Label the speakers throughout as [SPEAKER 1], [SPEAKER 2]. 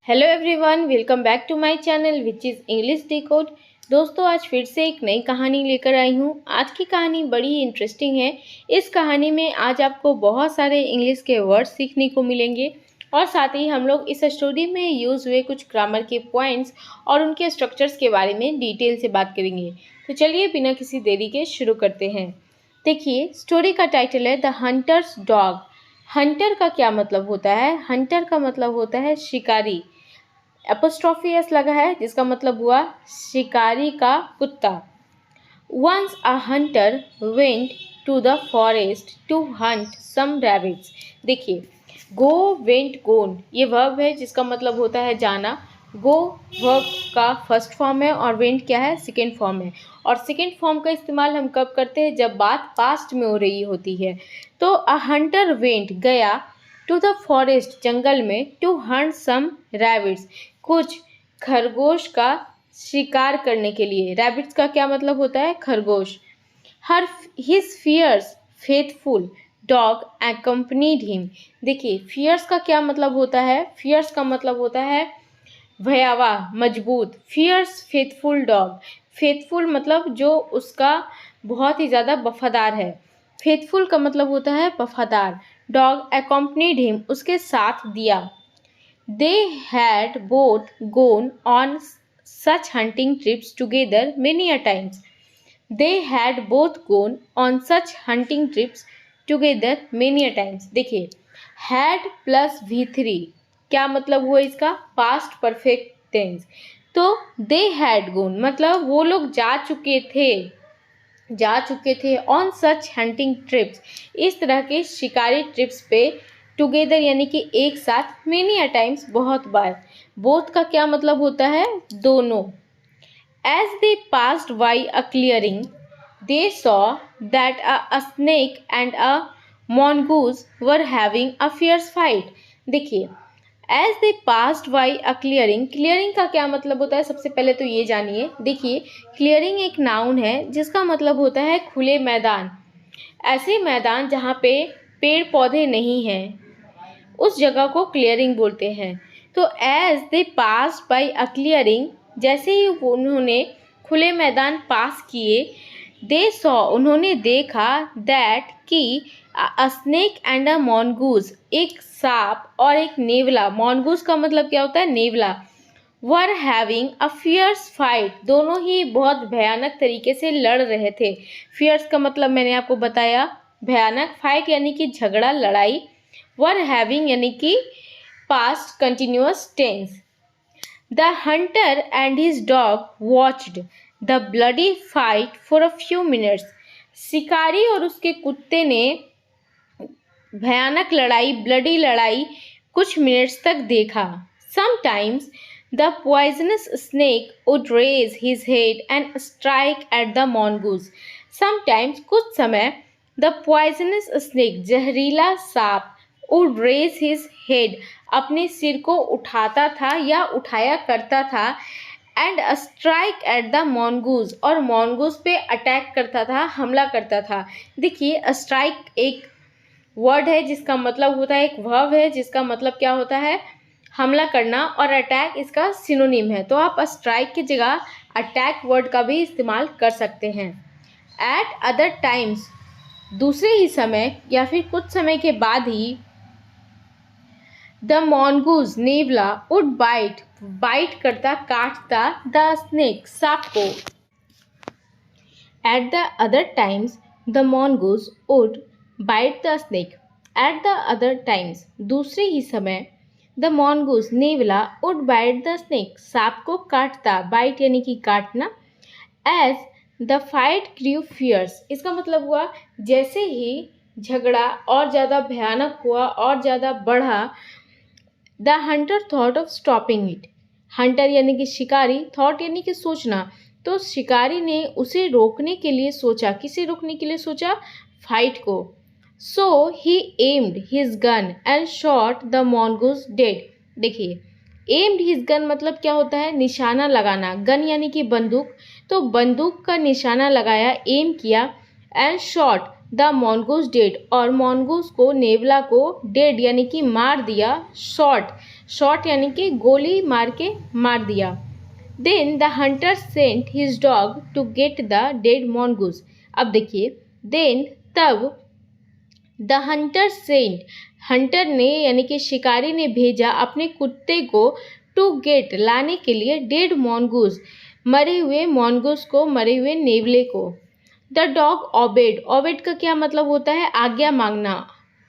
[SPEAKER 1] Hello everyone, welcome back to my channel which is English decode. दोस्तों, आज फिर से एक नई कहानी लेकर आई हूँ। आज की कहानी बड़ी ही इंटरेस्टिंग है। इस कहानी में आज आपको बहुत सारे इंग्लिश के वर्ड्स सीखने को मिलेंगे और साथ ही हम लोग इस स्टोरी में यूज़ हुए कुछ ग्रामर के पॉइंट्स और उनके स्ट्रक्चर्स के बारे में डिटेल से बात करेंगे। तो चलिए बिना किसी देरी के शुरू करते हैं। देखिए, स्टोरी का टाइटल है द हंटर्स डॉग। हंटर का क्या मतलब होता है? हंटर का मतलब होता है शिकारी। एपोस्ट्रॉफी एस लगा है जिसका मतलब हुआ शिकारी का कुत्ता। Once a hunter went to the forest to hunt some rabbits. देखिए, गो वेंट गोन ये वर्ब है जिसका मतलब होता है जाना। गो वर्ब का फर्स्ट फॉर्म है और वेंट क्या है? सेकेंड फॉर्म है। और सेकेंड फॉर्म का इस्तेमाल हम कब करते हैं? जब बात पास्ट में हो रही होती है। तो अ हंटर वेंट गया टू द फॉरेस्ट जंगल में टू हंट सम रैबिट्स कुछ खरगोश का शिकार करने के लिए। रैबिट्स का क्या मतलब होता है? खरगोश। हर his fierce faithful dog accompanied him. देखिए, फियर्स का क्या मतलब होता है? फियर्स का मतलब होता है भयावह, मजबूत। Fears faithful dog. फेथफुल मतलब जो उसका बहुत ही ज़्यादा वफादार है। फेथफुल का मतलब होता है वफादार। डॉग accompanied हिम उसके साथ दिया। They had both gone on such hunting trips together many a times. They had both gone on such hunting trips together many a times. देखिए, had प्लस V3 क्या मतलब हुआ इसका? Past perfect tense. तो they had gone मतलब वो लोग जा चुके थे ऑन सच हंटिंग ट्रिप्स इस तरह के शिकारी ट्रिप्स पे टुगेदर यानी कि एक साथ, मेनी अ टाइम्स बहुत बार। बोथ का क्या मतलब होता है? दोनों। As they passed by a clearing they saw that a snake and a mongoose were having a fierce fight. देखिए, as they passed by a clearing. Clearing का क्या मतलब होता है? सबसे पहले तो ये जानिए। देखिए, क्लियरिंग एक नाउन है जिसका मतलब होता है खुले मैदान। ऐसे मैदान जहाँ पे पेड़ पौधे नहीं हैं उस जगह को क्लियरिंग बोलते हैं। तो as they pass by a clearing जैसे ही उन्होंने खुले मैदान पास किए, दे सॉ उन्होंने देखा, दैट कि अ स्नेक एंड अ मॉन्गूज एक सांप और एक नेवला। मॉन्गूज का मतलब क्या होता है? नेवला। Were having a fierce fight दोनों ही बहुत भयानक तरीके से लड़ रहे थे। फियर्स का मतलब मैंने आपको बताया भयानक, फाइट यानी कि झगड़ा, लड़ाई, वर हैविंग यानी कि past continuous tense. The hunter and his dog watched the bloody fight for a few minutes. शिकारी और उसके कुत्ते ने भयानक लड़ाई, ब्लडी लड़ाई कुछ मिनट्स तक देखा। Sometimes the poisonous snake would raise his head and strike at the mongoose। Sometimes कुछ समय द पॉइजनस स्नेक जहरीला सांप वुड रेज हिज हेड अपने सिर को उठाता था या उठाया करता था, and strike at the mongoose और mongoose पे अटैक करता था, हमला करता था। देखिए, स्ट्राइक एक वर्ड है जिसका मतलब होता है, एक वर्ब है जिसका मतलब क्या होता है? हमला करना, और अटैक इसका सिनोनिम है। तो आप स्ट्राइक की जगह अटैक वर्ड का भी इस्तेमाल कर सकते हैं। एट अदर टाइम्स दूसरे ही समय या फिर कुछ समय के बाद ही, द mongoose नेवला वुड बाइट करता, काटता द स्नेक सांप को। At the other times the mongoose would bite the snake. At the other times दूसरे ही समय, द mongoose नेवला वुड बाइट द स्नेक सांप को काटता, बाइट यानी कि काटना। As the fight grew fierce इसका मतलब हुआ जैसे ही झगड़ा और ज़्यादा भयानक हुआ और ज़्यादा बढ़ा, the Hunter thought of stopping it. Hunter यानी कि शिकारी, थॉट यानी कि सोचना। तो शिकारी ने उसे रोकने के लिए सोचा। किसे रोकने के लिए सोचा? फाइट को। So he aimed his gun and shot the mongoose dead. देखिए, एम्ड हिज गन मतलब क्या होता है? निशाना लगाना। गन यानी कि बंदूक, तो बंदूक का निशाना लगाया, एम किया, and shot the mongoose dead और mongoose को, नेवला को, डेड यानी कि मार दिया। शॉट शॉट यानी कि गोली मार के मार दिया। Then the hunter sent his dog to get the dead mongoose। अब देखिए, देन तब द हंटर सेंट, हंटर ने यानी कि शिकारी ने भेजा अपने कुत्ते को टू गेट लाने के लिए डेड mongoose, मरे हुए mongoose को, मरे हुए नेवले को। द डॉग ओबेड, ओबेड का क्या मतलब होता है? आज्ञा मांगना,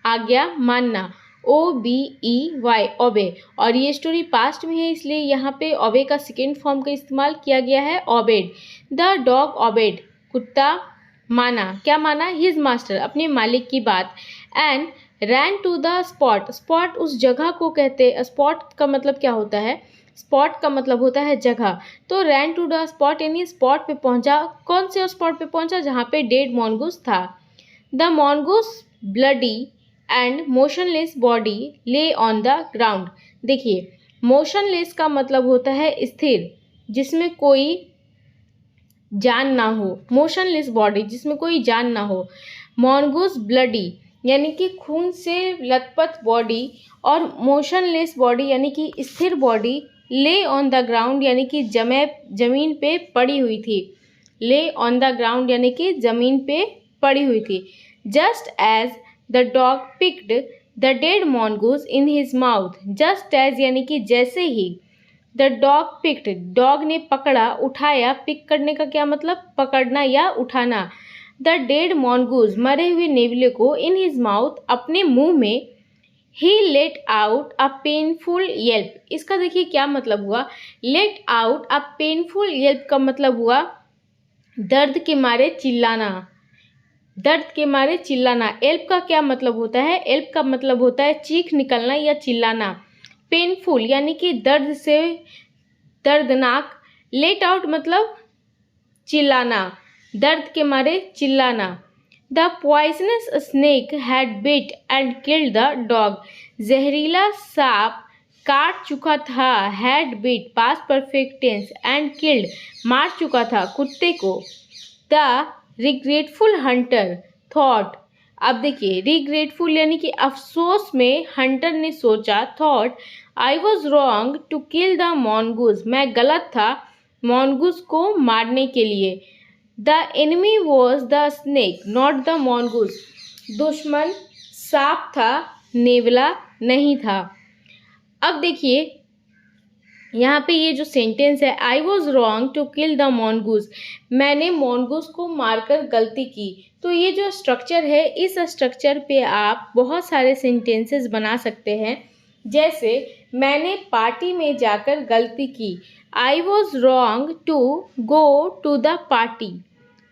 [SPEAKER 1] आज्ञा मानना, OBEY, ओबे। और ये स्टोरी पास्ट में है, इसलिए यहाँ पे ओबे का सेकेंड फॉर्म का इस्तेमाल किया गया है, ओबेड। द डॉग ओबेड, कुत्ता माना, क्या माना? हिज मास्टर, अपने मालिक की बात। And ran to the spot, spot उस जगह को कहते हैं, स्पॉट का मतलब क्या होता है? स्पॉट का मतलब होता है जगह। तो रैन टू द स्पॉट यानी स्पॉट पे पहुंचा। कौन से स्पॉट पे पहुंचा? जहाँ पे डेड mongoose था। The mongoose bloody and motionless body ले ऑन द ग्राउंड। देखिए, मोशनलेस का मतलब होता है स्थिर, जिसमें कोई जान ना हो, मोशनलेस बॉडी जिसमें कोई जान ना हो। mongoose ब्लडी यानी कि खून से लथपथ बॉडी, और मोशनलेस बॉडी यानी कि स्थिर बॉडी। ले ऑन द ग्राउंड यानी कि जमीन पे पड़ी हुई थी। ले ऑन द ग्राउंड यानी कि जमीन पे पड़ी हुई थी। Just as the dog picked the dead mongoose in his mouth, just as यानी कि जैसे ही, द डॉग पिक्ड, डॉग ने पकड़ा, उठाया, पिक करने का क्या मतलब? पकड़ना या उठाना। द डेड mongoose, मरे हुए नेवले को, इन हिज माउथ, अपने मुंह में। He let out a painful yelp, इसका देखिए क्या मतलब हुआ? Let out a painful yelp का मतलब हुआ दर्द के मारे चिल्लाना, दर्द के मारे चिल्लाना। एल्प का क्या मतलब होता है? एल्प का मतलब होता है चीख निकलना या चिल्लाना। पेनफुल यानी कि दर्द से, दर्दनाक। लेट आउट मतलब चिल्लाना, दर्द के मारे चिल्लाना। The poisonous snake had bit and killed the dog, जहरीला सांप काट चुका था, had bit past perfect tense, and killed मार चुका था कुत्ते को। द रिग्रेटफुल हंटर थॉट, अब देखिए, रिग्रेटफुल यानी कि अफसोस में, हंटर ने सोचा, thought, I was wrong to kill the mongoose, मैं गलत था mongoose को मारने के लिए। The enemy was the snake not the mongoose, दुश्मन सांप था, नेवला नहीं था। अब देखिए यहाँ पे ये जो सेंटेंस है, I was wrong to kill the mongoose, मैंने mongoose को मारकर गलती की। तो ये जो स्ट्रक्चर है, इस स्ट्रक्चर पे आप बहुत सारे सेंटेंसेस बना सकते हैं। जैसे, मैंने पार्टी में जाकर गलती की, I was wrong to go to the party,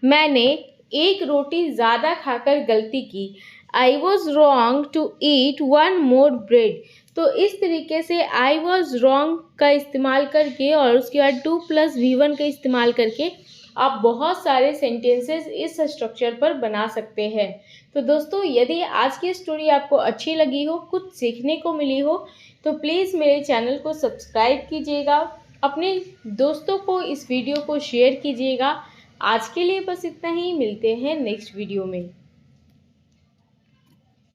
[SPEAKER 1] मैंने एक रोटी ज़्यादा खाकर गलती की। I was wrong to eat one more bread. तो इस तरीके से आई वॉज रॉन्ग का इस्तेमाल करके और उसके बाद टू प्लस V1 का इस्तेमाल करके आप बहुत सारे सेंटेंसेस इस स्ट्रक्चर पर बना सकते हैं। तो दोस्तों, यदि आज की स्टोरी आपको अच्छी लगी हो, कुछ सीखने को मिली हो, तो प्लीज़ मेरे चैनल को सब्सक्राइब कीजिएगा, अपने दोस्तों को इस वीडियो को शेयर कीजिएगा। आज के लिए बस इतना ही, मिलते हैं नेक्स्ट वीडियो में।